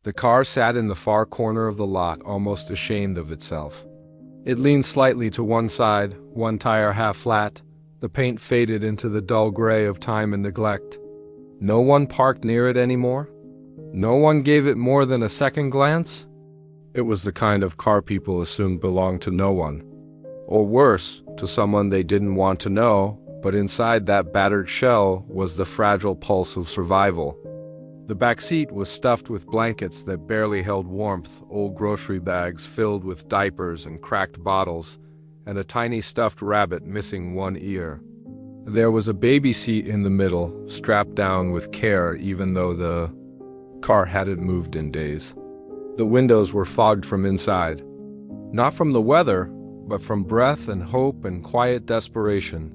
The car sat in the far corner of the lot, almost ashamed of itself. It leaned slightly to one side, one tire half flat. The paint faded into the dull gray of time and neglect. No one parked near it anymore? No one gave it more than a second glance? It was the kind of car people assumed belonged to no one. Or worse, to someone they didn't want to know, but inside that battered shell was the fragile pulse of survival. The back seat was stuffed with blankets that barely held warmth, old grocery bags filled with diapers and cracked bottles, and a tiny stuffed rabbit missing one ear. There was a baby seat in the middle, strapped down with care even though the car hadn't moved in days. The windows were fogged from inside. Not from the weather, but from breath and hope and quiet desperation.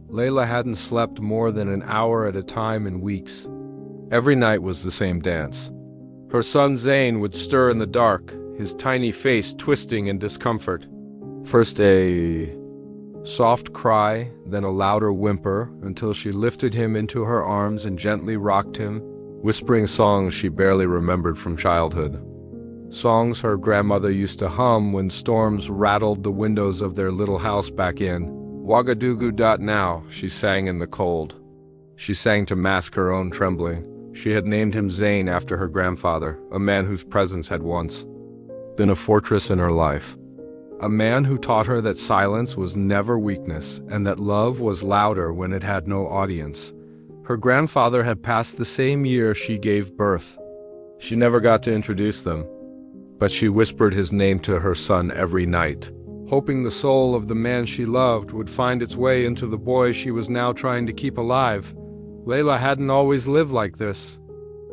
Layla hadn't slept more than an hour at a time in weeks. Every night was the same dance. Her son Zayn would stir in the dark, his tiny face twisting in discomfort. First a soft cry, then a louder whimper, until she lifted him into her arms and gently rocked him, whispering songs she barely remembered from childhood. Songs her grandmother used to hum when storms rattled the windows of their little house back in. Ouagadougou.now, she sang in the cold. She sang to mask her own trembling. She had named him Zayn after her grandfather, a man whose presence had once been a fortress in her life. A man who taught her that silence was never weakness and that love was louder when it had no audience. Her grandfather had passed the same year she gave birth. She never got to introduce them, but she whispered his name to her son every night, hoping the soul of the man she loved would find its way into the boy she was now trying to keep alive. Layla hadn't always lived like this.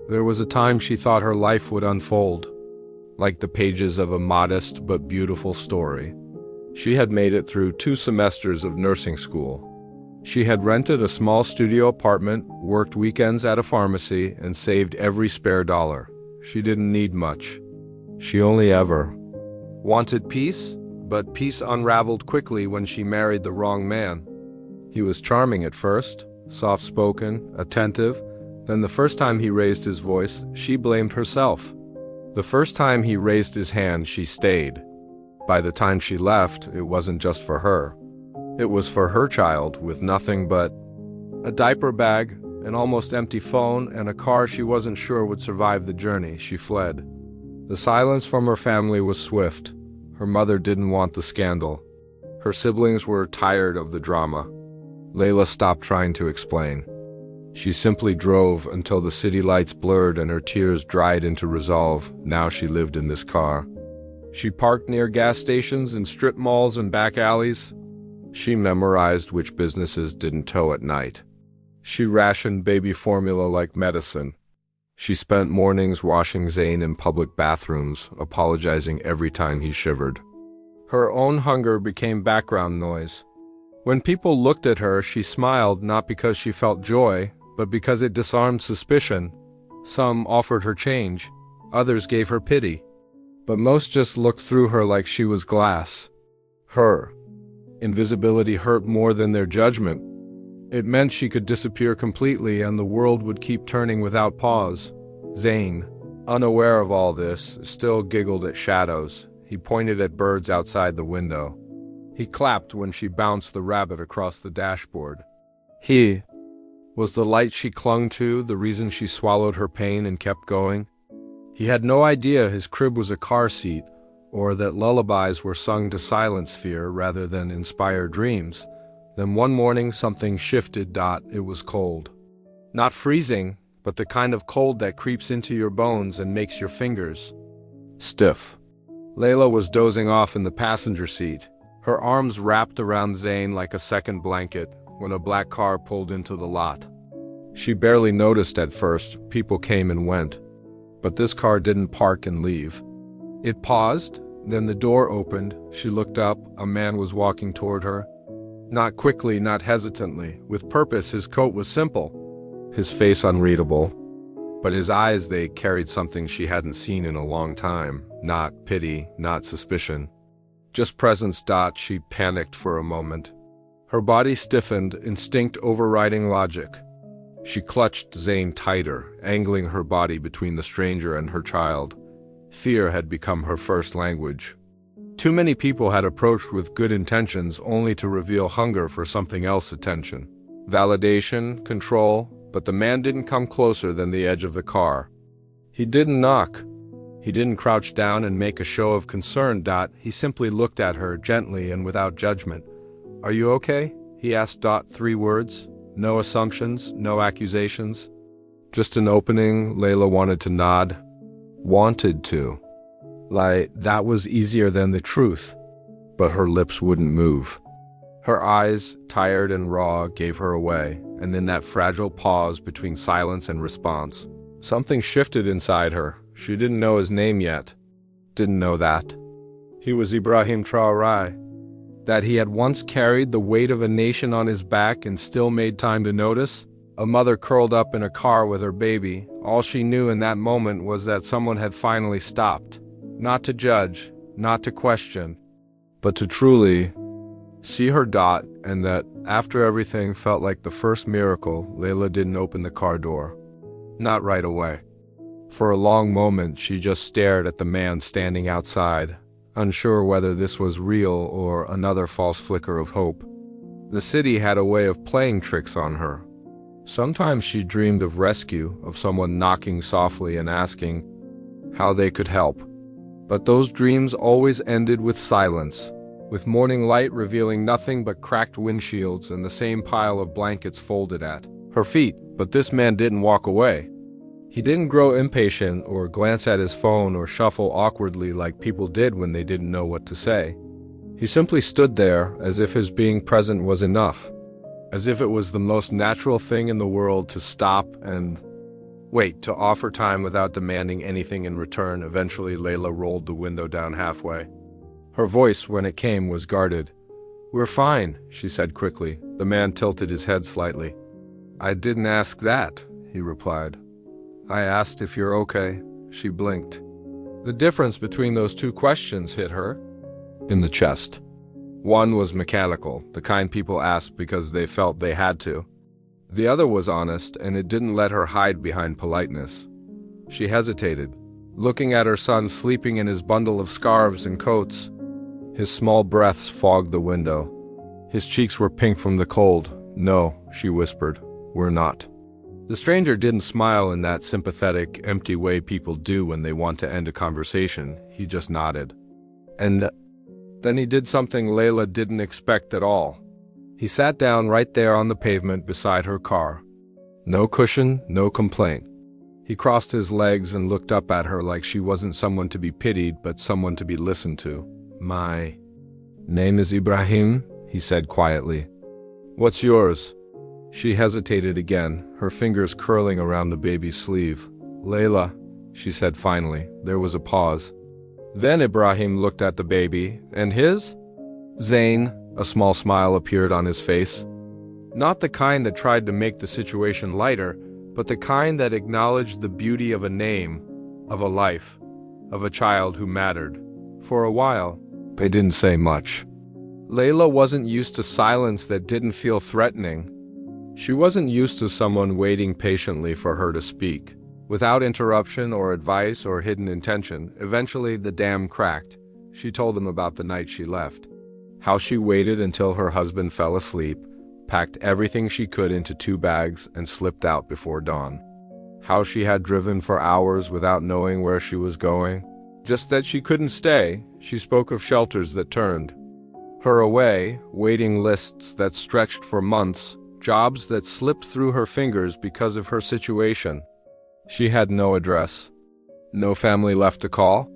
There was a time she thought her life would unfold, like the pages of a modest but beautiful story. She had made it through 2 semesters of nursing school. She had rented a small studio apartment, worked weekends at a pharmacy, and saved every spare dollar. She didn't need much. She only ever wanted peace, but peace unraveled quickly when she married the wrong man. He was charming at first, soft-spoken, attentive. Then the first time he raised his voice, she blamed herself. The first time he raised his hand, she stayed. By the time she left, it wasn't just for her. It was for her child, with nothing but a diaper bag, an almost empty phone, and a car she wasn't sure would survive the journey. She fled. The silence from her family was swift. Her mother didn't want the scandal. Her siblings were tired of the drama. Layla stopped trying to explain. She simply drove until the city lights blurred and her tears dried into resolve. Now she lived in this car. She parked near gas stations and strip malls and back alleys. She memorized which businesses didn't tow at night. She rationed baby formula like medicine. She spent mornings washing Zayn in public bathrooms, apologizing every time he shivered. Her own hunger became background noise. When people looked at her, she smiled not because she felt joy, but because it disarmed suspicion. Some offered her change, others gave her pity, but most just looked through her like she was glass. Her invisibility hurt more than their judgment. It meant she could disappear completely and the world would keep turning without pause. Zayn, unaware of all this, still giggled at shadows. He pointed at birds outside the window. He clapped when she bounced the rabbit across the dashboard. He was the light she clung to, the reason she swallowed her pain and kept going. He had no idea his crib was a car seat, or that lullabies were sung to silence fear rather than inspire dreams. Then one morning something shifted. It was cold. Not freezing, but the kind of cold that creeps into your bones and makes your fingers stiff. Layla was dozing off in the passenger seat, her arms wrapped around Zayn like a second blanket, when a black car pulled into the lot. She barely noticed at first. People came and went. But this car didn't park and leave. It paused, then the door opened. She looked up. A man was walking toward her. Not quickly, not hesitantly, with purpose. His coat was simple, his face unreadable, but his eyes, they carried something she hadn't seen in a long time. Not pity, not suspicion, just presence. She panicked for a moment. Her body stiffened, instinct overriding logic. She clutched Zayn tighter, angling her body between the stranger and her child. Fear had become her first language. Too many people had approached with good intentions only to reveal hunger for something else: attention, validation, control, but the man didn't come closer than the edge of the car. He didn't knock. He didn't crouch down and make a show of concern. He simply looked at her gently and without judgment. "Are you okay?" he asked. 3 words. No assumptions, no accusations. Just an opening. Layla wanted to nod. Wanted to. Like, that was easier than the truth. But her lips wouldn't move. Her eyes, tired and raw, gave her away, and in that fragile pause between silence and response, something shifted inside her. She didn't know his name yet. Didn't know that. He was Ibrahim Traore. That he had once carried the weight of a nation on his back and still made time to notice. A mother curled up in a car with her baby. All she knew in that moment was that someone had finally stopped. Not to judge, not to question, but to truly see her. And that, after everything felt like the first miracle, Layla didn't open the car door. Not right away. For a long moment, she just stared at the man standing outside, unsure whether this was real or another false flicker of hope. The city had a way of playing tricks on her. Sometimes she dreamed of rescue, of someone knocking softly and asking how they could help. But those dreams always ended with silence, with morning light revealing nothing but cracked windshields and the same pile of blankets folded at her feet. But this man didn't walk away. He didn't grow impatient or glance at his phone or shuffle awkwardly like people did when they didn't know what to say. He simply stood there as if his being present was enough, as if it was the most natural thing in the world to stop and wait, to offer time without demanding anything in return. Eventually, Layla rolled the window down halfway. Her voice, when it came, was guarded. "We're fine," she said quickly. The man tilted his head slightly. "I didn't ask that," he replied. "I asked if you're okay." She blinked. The difference between those two questions hit her in the chest. One was mechanical, the kind people asked because they felt they had to. The other was honest, and it didn't let her hide behind politeness. She hesitated, looking at her son sleeping in his bundle of scarves and coats. His small breaths fogged the window. His cheeks were pink from the cold. "No," she whispered, "we're not." The stranger didn't smile in that sympathetic, empty way people do when they want to end a conversation. He just nodded. And then he did something Layla didn't expect at all. He sat down right there on the pavement beside her car. No cushion, no complaint. He crossed his legs and looked up at her like she wasn't someone to be pitied, but someone to be listened to. "My name is Ibrahim," he said quietly. "What's yours?" She hesitated again, her fingers curling around the baby's sleeve. "Layla," she said finally. There was a pause. Then Ibrahim looked at the baby. "And his?" "Zain." A small smile appeared on his face. Not the kind that tried to make the situation lighter, but the kind that acknowledged the beauty of a name, of a life, of a child who mattered. For a while, they didn't say much. Layla wasn't used to silence that didn't feel threatening. She wasn't used to someone waiting patiently for her to speak, without interruption or advice or hidden intention. Eventually, the dam cracked. She told him about the night she left. How she waited until her husband fell asleep, packed everything she could into 2 bags, and slipped out before dawn. How she had driven for hours without knowing where she was going. Just that she couldn't stay. She spoke of shelters that turned her away, waiting lists that stretched for months, jobs that slipped through her fingers because of her situation. She had no address, no family left to call,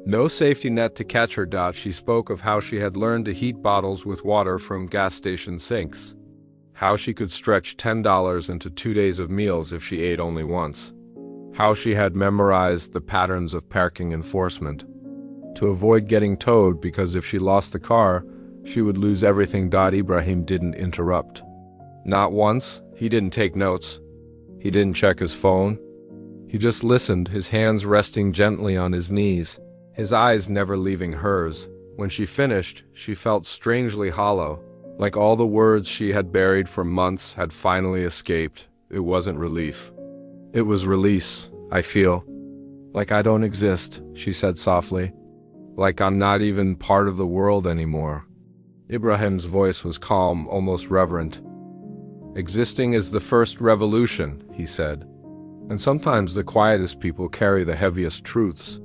no safety net to catch her. She spoke of how she had learned to heat bottles with water from gas station sinks, how she could stretch $10 into 2 days of meals if she ate only once, how she had memorized the patterns of parking enforcement to avoid getting towed because if she lost the car, she would lose everything. Ibrahim didn't interrupt. Not once. He didn't take notes. He didn't check his phone. He just listened, his hands resting gently on his knees, his eyes never leaving hers. When she finished, she felt strangely hollow, like all the words she had buried for months had finally escaped. It wasn't relief. It was release, I feel. Like I don't exist, she said softly. Like I'm not even part of the world anymore. Ibrahim's voice was calm, almost reverent. Existing is the first revolution, he said. And sometimes the quietest people carry the heaviest truths.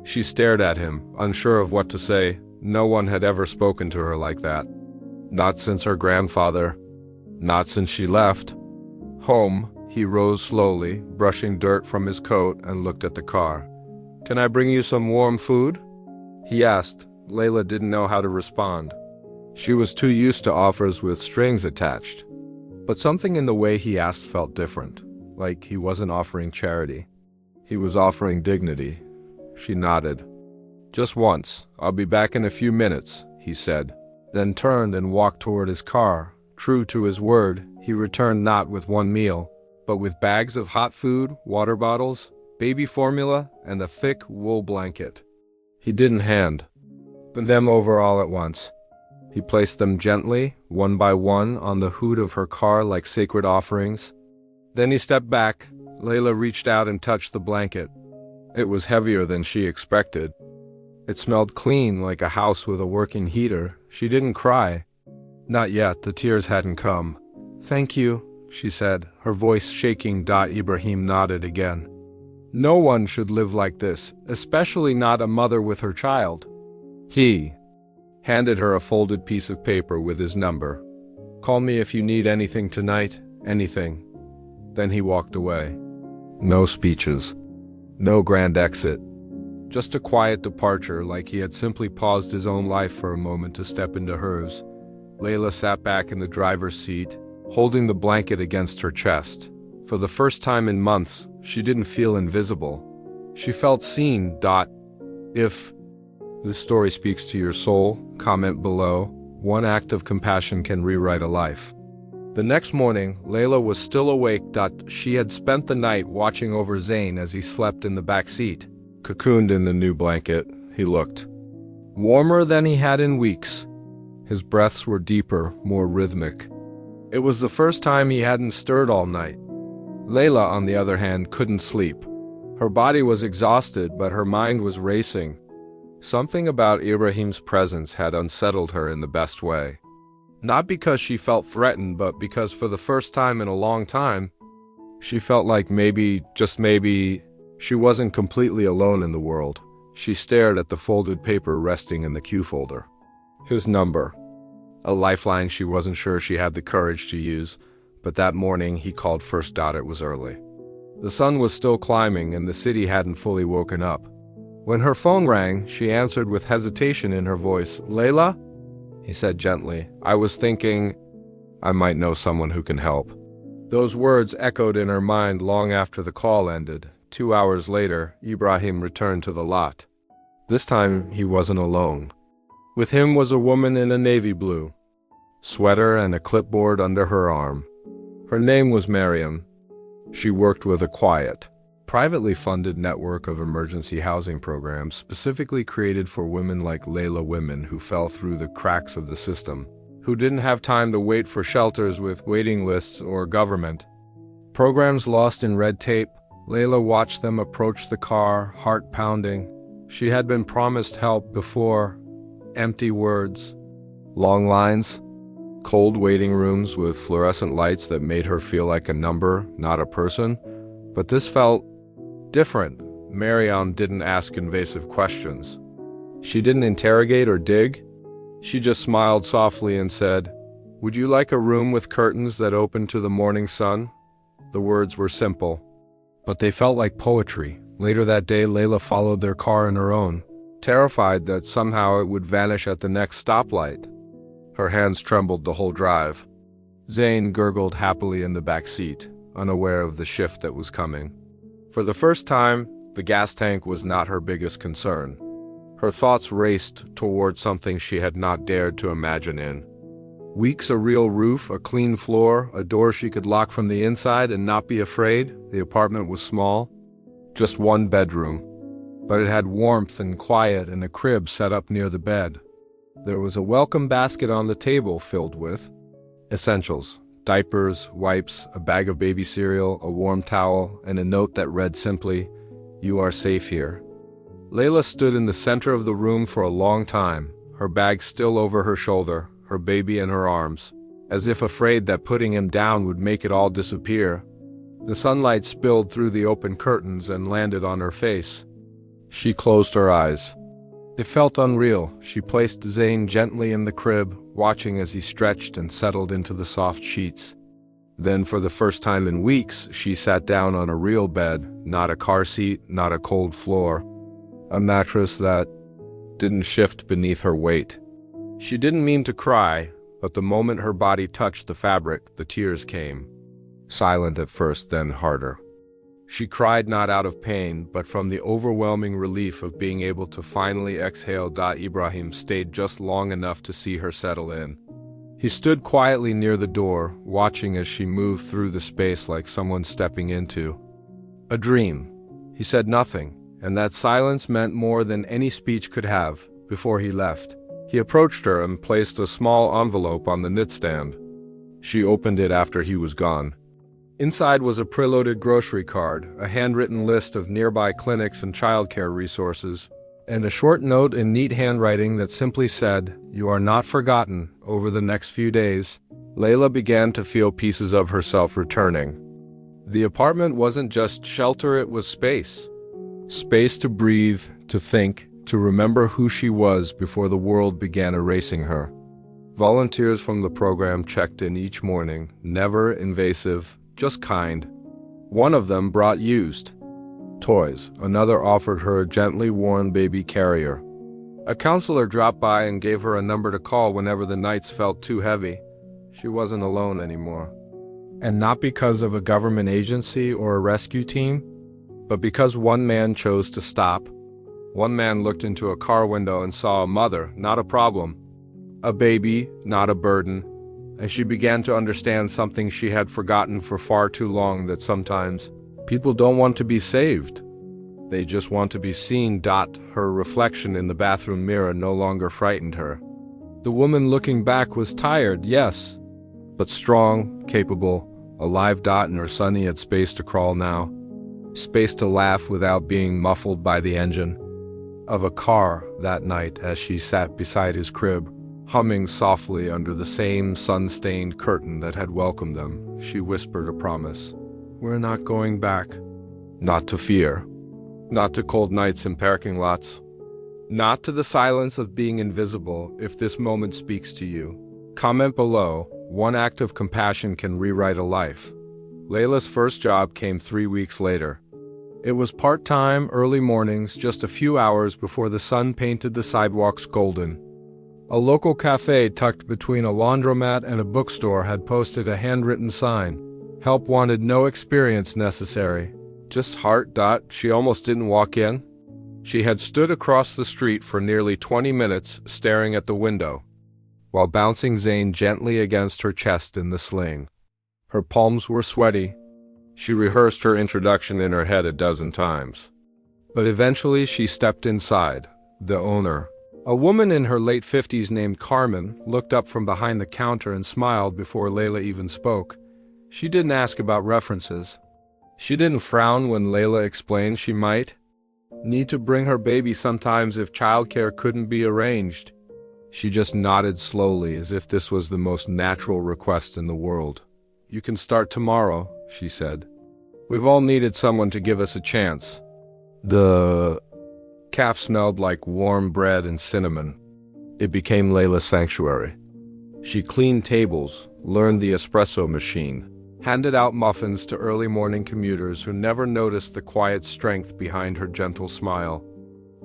She stared at him, unsure of what to say. No one had ever spoken to her like that. Not since her grandfather. Not since she left. Home, he rose slowly, brushing dirt from his coat, and looked at the car. Can I bring you some warm food? He asked. Layla didn't know how to respond. She was too used to offers with strings attached. But something in the way he asked felt different, like he wasn't offering charity. He was offering dignity. She nodded. Just once. I'll be back in a few minutes, he said, then turned and walked toward his car. True to his word, he returned not with one meal, but with bags of hot food, water bottles, baby formula, and a thick wool blanket. He didn't hand them over all at once. He placed them gently, one by one, on the hood of her car like sacred offerings. Then he stepped back. Layla reached out and touched the blanket. It was heavier than she expected. It smelled clean, like a house with a working heater. She didn't cry. Not yet, the tears hadn't come. Thank you, she said, her voice shaking. Ibrahim nodded again. No one should live like this, especially not a mother with her child. He handed her a folded piece of paper with his number. Call me if you need anything tonight, anything. Then he walked away. No speeches. No grand exit. Just a quiet departure, like he had simply paused his own life for a moment to step into hers. Layla sat back in the driver's seat, holding the blanket against her chest. For the first time in months, she didn't feel invisible. She felt seen. If this story speaks to your soul, comment below. One act of compassion can rewrite a life. The next morning, Layla was still awake. She had spent the night watching over Zain as he slept in the back seat. Cocooned in the new blanket, he looked warmer than he had in weeks. His breaths were deeper, more rhythmic. It was the first time he hadn't stirred all night. Layla, on the other hand, couldn't sleep. Her body was exhausted, but her mind was racing. Something about Ibrahim's presence had unsettled her in the best way. Not because she felt threatened, but because for the first time in a long time, she felt like maybe, just maybe, she wasn't completely alone in the world. She stared at the folded paper resting in the Q folder. His number. A lifeline she wasn't sure she had the courage to use, but that morning he called first. It was early. The sun was still climbing and the city hadn't fully woken up. When her phone rang, she answered with hesitation in her voice. Layla? He said gently. I was thinking I might know someone who can help. Those words echoed in her mind long after the call ended. 2 hours later, Ibrahim returned to the lot. This time, he wasn't alone. With him was a woman in a navy blue sweater and a clipboard under her arm. Her name was Mariam. She worked with a quiet, privately funded network of emergency housing programs specifically created for women like Layla, women who fell through the cracks of the system, who didn't have time to wait for shelters with waiting lists or government. Programs lost in red tape. Layla watched them approach the car, heart pounding. She had been promised help before. Empty words. Long lines. Cold waiting rooms with fluorescent lights that made her feel like a number, not a person. But this felt different. Mariam didn't ask invasive questions. She didn't interrogate or dig. She just smiled softly and said, "Would you like a room with curtains that open to the morning sun?" The words were simple, but they felt like poetry. Later that day, Layla followed their car in her own, terrified that somehow it would vanish at the next stoplight. Her hands trembled the whole drive. Zain gurgled happily in the back seat, unaware of the shift that was coming. For the first time, the gas tank was not her biggest concern. Her thoughts raced toward something she had not dared to imagine in weeks: a real roof, a clean floor, a door she could lock from the inside and not be afraid. The apartment was small, just one bedroom, but it had warmth and quiet and a crib set up near the bed. There was a welcome basket on the table filled with essentials: diapers, wipes, a bag of baby cereal, a warm towel, and a note that read simply, You are safe here. Layla stood in the center of the room for a long time, her bag still over her shoulder, her baby in her arms, as if afraid that putting him down would make it all disappear. The sunlight spilled through the open curtains and landed on her face. She closed her eyes. It felt unreal. She placed Zayn gently in the crib, watching as he stretched and settled into the soft sheets. Then, for the first time in weeks, she sat down on a real bed, not a car seat, not a cold floor. A mattress that didn't shift beneath her weight. She didn't mean to cry, but the moment her body touched the fabric, the tears came. Silent at first, then harder. She cried not out of pain, but from the overwhelming relief of being able to finally exhale. Ibrahim stayed just long enough to see her settle in. He stood quietly near the door, watching as she moved through the space like someone stepping into a dream. He said nothing, and that silence meant more than any speech could have. Before he left, he approached her and placed a small envelope on the nightstand. She opened it after he was gone. Inside was a preloaded grocery card, a handwritten list of nearby clinics and childcare resources, and a short note in neat handwriting that simply said, "You are not forgotten." Over the next few days, Layla began to feel pieces of herself returning. The apartment wasn't just shelter, it was space. Space to breathe, to think, to remember who she was before the world began erasing her. Volunteers from the program checked in each morning, never invasive, just kind. One of them brought used toys, another offered her a gently worn baby carrier. A counselor dropped by and gave her a number to call whenever the nights felt too heavy. She wasn't alone anymore. And not because of a government agency or a rescue team, but because one man chose to stop. One man looked into a car window and saw a mother, not a problem. A baby, not a burden. And she began to understand something she had forgotten for far too long, that sometimes people don't want to be saved. They just want to be seen. Her reflection in the bathroom mirror no longer frightened her. The woman looking back was tired, yes, but strong, capable, alive. And her son had space to crawl now. Space to laugh without being muffled by the engine of a car. That night, as she sat beside his crib, humming softly under the same sun-stained curtain that had welcomed them, she whispered a promise. "We're not going back." Not to fear. Not to cold nights in parking lots. Not to the silence of being invisible. If this moment speaks to you, comment below. One act of compassion can rewrite a life. Layla's first job came 3 weeks later. It was part-time, early mornings, just a few hours before the sun painted the sidewalks golden. A local cafe tucked between a laundromat and a bookstore had posted a handwritten sign. Help wanted, no experience necessary. Just heart. She almost didn't walk in. She had stood across the street for nearly 20 minutes, staring at the window, while bouncing Zayn gently against her chest in the sling. Her palms were sweaty. She rehearsed her introduction in her head a dozen times. But eventually she stepped inside. The owner, a woman in her late 50s named Carmen, looked up from behind the counter and smiled before Layla even spoke. She didn't ask about references. She didn't frown when Layla explained she might need to bring her baby sometimes if childcare couldn't be arranged. She just nodded slowly, as if this was the most natural request in the world. "You can start tomorrow," she said. "We've all needed someone to give us a chance." The calf smelled like warm bread and cinnamon. It became Layla's sanctuary. She cleaned tables, learned the espresso machine, handed out muffins to early morning commuters who never noticed the quiet strength behind her gentle smile.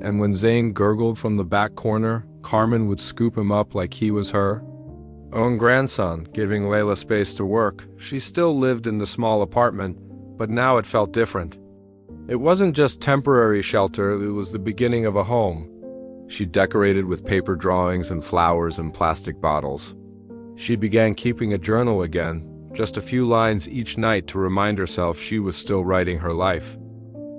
And when Zayn gurgled from the back corner, Carmen would scoop him up like he was her own grandson, giving Layla space to work. She still lived in the small apartment, but now it felt different. It wasn't just temporary shelter, it was the beginning of a home. She decorated with paper drawings and flowers and plastic bottles. She began keeping a journal again, just a few lines each night to remind herself she was still writing her life.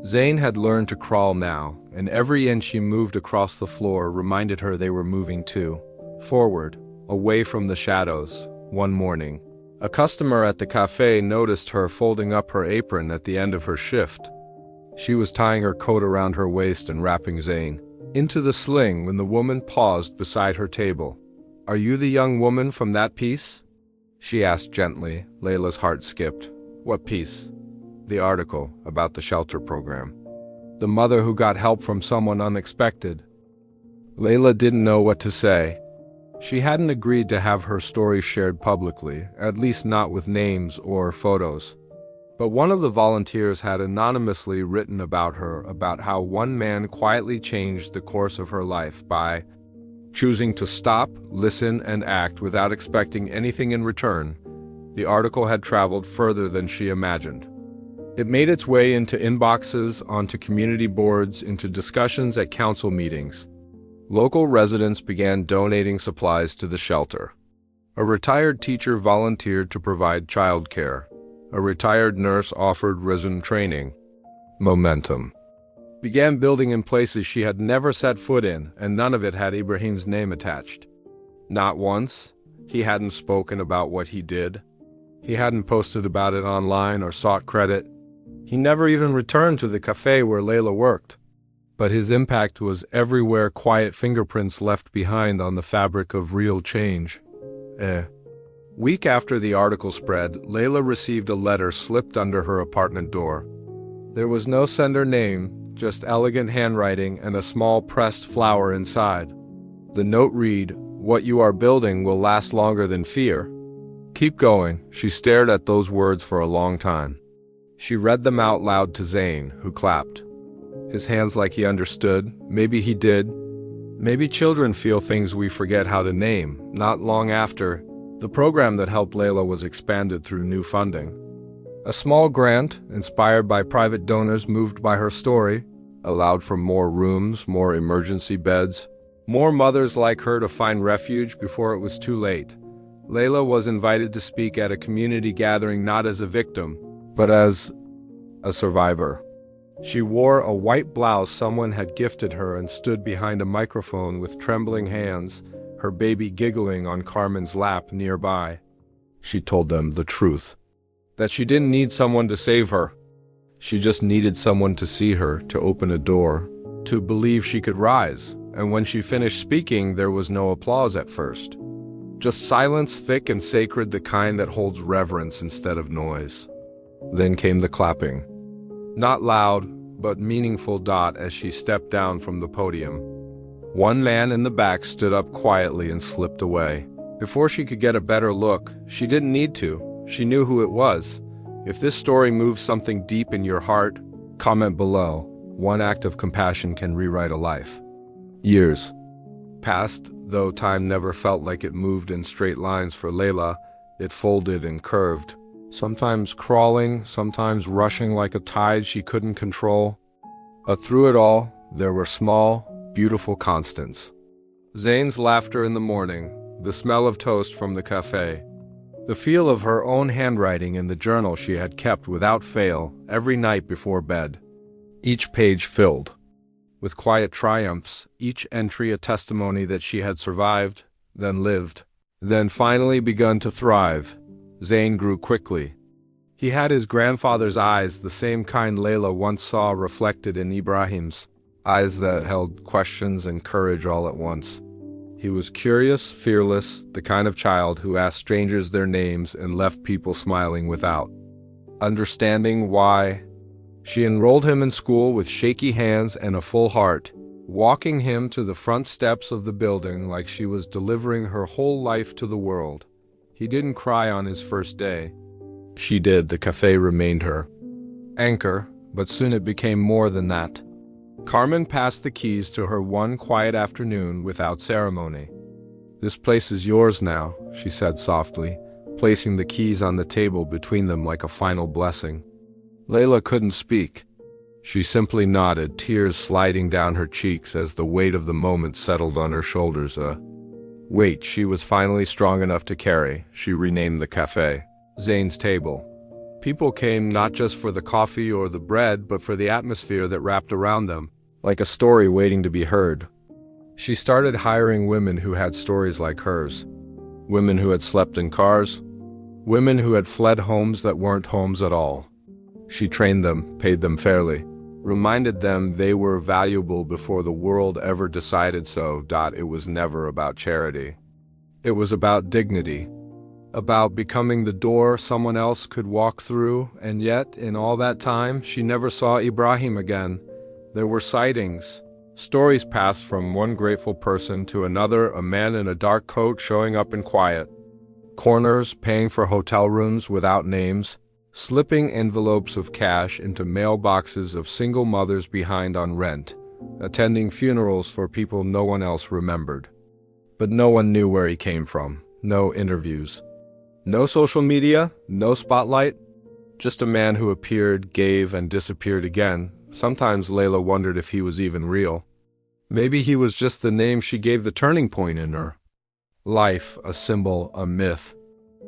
Zayn had learned to crawl now, and every inch she moved across the floor reminded her they were moving too. Forward, away from the shadows. One morning, a customer at the cafe noticed her folding up her apron at the end of her shift. She was tying her coat around her waist and wrapping Zayn into the sling when the woman paused beside her table. "Are you the young woman from that piece?" she asked gently. Layla's heart skipped. "What piece?" "The article about the shelter program. The mother who got help from someone unexpected." Layla didn't know what to say. She hadn't agreed to have her story shared publicly, at least not with names or photos. But one of the volunteers had anonymously written about her, about how one man quietly changed the course of her life by choosing to stop, listen, and act without expecting anything in return. The article had traveled further than she imagined. It made its way into inboxes, onto community boards, into discussions at council meetings. Local residents began donating supplies to the shelter. A retired teacher volunteered to provide childcare. A retired nurse offered resume training. Momentum began building in places she had never set foot in, and none of it had Ibrahim's name attached. Not once. He hadn't spoken about what he did. He hadn't posted about it online or sought credit. He never even returned to the cafe where Layla worked. But his impact was everywhere, quiet fingerprints left behind on the fabric of real change. Week after the article spread, Layla received a letter slipped under her apartment door. There was no sender name, just elegant handwriting and a small pressed flower inside. The note read, "What you are building will last longer than fear. Keep going." She stared at those words for a long time. She read them out loud to Zayn, who clapped. His hands like he understood. Maybe he did. Maybe children feel things we forget how to name. Not long after, the program that helped Layla was expanded through new funding. A small grant, inspired by private donors moved by her story, allowed for more rooms, more emergency beds, more mothers like her to find refuge before it was too late. Layla was invited to speak at a community gathering not as a victim, but as a survivor. She wore a white blouse someone had gifted her and stood behind a microphone with trembling hands, her baby giggling on Carmen's lap nearby. She told them the truth. That she didn't need someone to save her. She just needed someone to see her, to open a door, to believe she could rise. And when she finished speaking, there was no applause at first. Just silence, thick and sacred, the kind that holds reverence instead of noise. Then came the clapping. Not loud, but meaningful as she stepped down from the podium. One man in the back stood up quietly and slipped away. Before she could get a better look, she didn't need to. She knew who it was. If this story moves something deep in your heart, comment below. One act of compassion can rewrite a life. Years passed, though time never felt like it moved in straight lines for Layla. It folded and curved. Sometimes crawling, sometimes rushing like a tide she couldn't control. But through it all, there were small, beautiful constants. Zayn's laughter in the morning, the smell of toast from the cafe, the feel of her own handwriting in the journal she had kept without fail every night before bed. Each page filled with quiet triumphs, each entry a testimony that she had survived, then lived, then finally begun to thrive. Zayn grew quickly. He had his grandfather's eyes, the same kind Layla once saw reflected in Ibrahim's, eyes that held questions and courage all at once. He was curious, fearless, the kind of child who asked strangers their names and left people smiling without understanding why. She enrolled him in school with shaky hands and a full heart, walking him to the front steps of the building like she was delivering her whole life to the world. He didn't cry on his first day. She did. The cafe remained her anchor, but soon it became more than that. Carmen passed the keys to her one quiet afternoon without ceremony. "This place is yours now," she said softly, placing the keys on the table between them like a final blessing. Layla couldn't speak. She simply nodded, tears sliding down her cheeks as the weight of the moment settled on her shoulders. Weight she was finally strong enough to carry. She renamed the cafe Zayn's Table. People came not just for the coffee or the bread, but for the atmosphere that wrapped around them, like a story waiting to be heard. She started hiring women who had stories like hers. Women who had slept in cars. Women who had fled homes that weren't homes at all. She trained them, paid them fairly. reminded them they were valuable before the world ever decided so. It was never about charity. It was about dignity, about becoming the door someone else could walk through, and yet, in all that time, she never saw Ibrahim again. There were sightings. Stories passed from one grateful person to another, a man in a dark coat showing up in quiet corners, paying for hotel rooms without names, slipping envelopes of cash into mailboxes of single mothers behind on rent, attending funerals for people no one else remembered. But no one knew where he came from. No interviews. No social media, no spotlight. Just a man who appeared, gave, and disappeared again. Sometimes Layla wondered if he was even real. Maybe he was just the name she gave the turning point in her life, a symbol, a myth.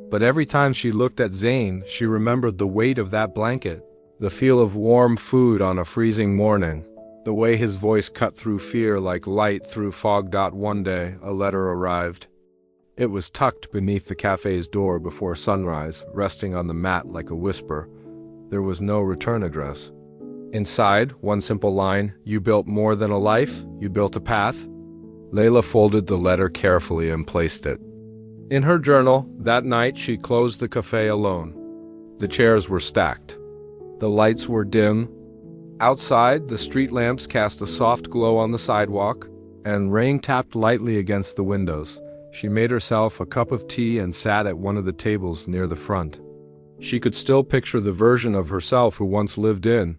But every time she looked at Zayn, she remembered the weight of that blanket, the feel of warm food on a freezing morning, the way his voice cut through fear like light through fog. One day, a letter arrived. It was tucked beneath the cafe's door before sunrise, resting on the mat like a whisper. There was no return address. Inside, one simple line: "You built more than a life, you built a path." Layla folded the letter carefully and placed it in her journal. That night, she closed the cafe alone. The chairs were stacked. The lights were dim. Outside, the street lamps cast a soft glow on the sidewalk, and rain tapped lightly against the windows. She made herself a cup of tea and sat at one of the tables near the front. She could still picture the version of herself who once lived in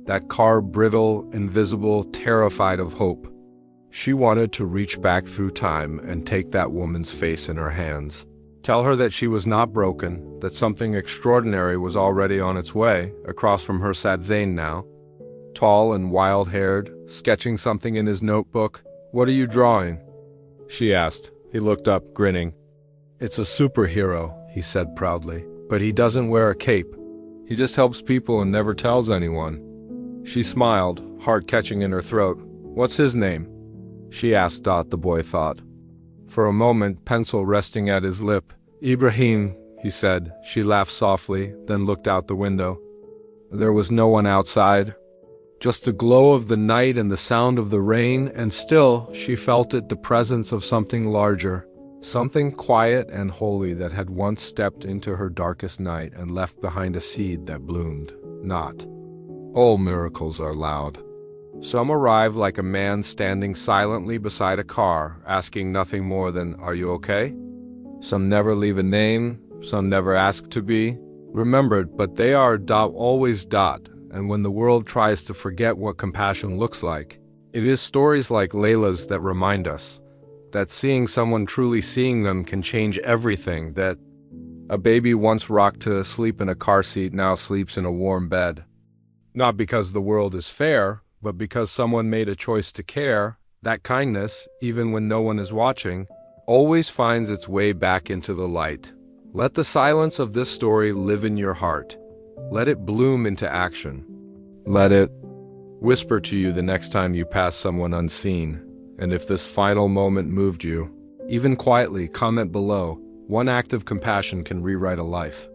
that car, brittle, invisible, terrified of hope. She wanted to reach back through time and take that woman's face in her hands. Tell her that she was not broken, that something extraordinary was already on its way. Across from her sat Zayn now, tall and wild-haired, sketching something in his notebook. "What are you drawing?" she asked. He looked up, grinning. "It's a superhero," he said proudly. "But he doesn't wear a cape. He just helps people and never tells anyone." She smiled, heart catching in her throat. "What's his name?" she asked. The boy thought. For a moment, pencil resting at his lip. "Ibrahim," he said. She laughed softly, then looked out the window. There was no one outside. Just the glow of the night and the sound of the rain, and still, she felt it, the presence of something larger. Something quiet and holy that had once stepped into her darkest night and left behind a seed that bloomed. Not all miracles are loud. Some arrive like a man standing silently beside a car, asking nothing more than, "Are you okay?" Some never leave a name, some never ask to be remembered, but they are always. And when the world tries to forget what compassion looks like, it is stories like Layla's that remind us that seeing someone truly seeing them can change everything, that a baby once rocked to sleep in a car seat now sleeps in a warm bed. Not because the world is fair, but because someone made a choice to care. That kindness, even when no one is watching, always finds its way back into the light. Let the silence of this story live in your heart. Let it bloom into action. Let it whisper to you the next time you pass someone unseen. And if this final moment moved you, even quietly, comment below. One act of compassion can rewrite a life.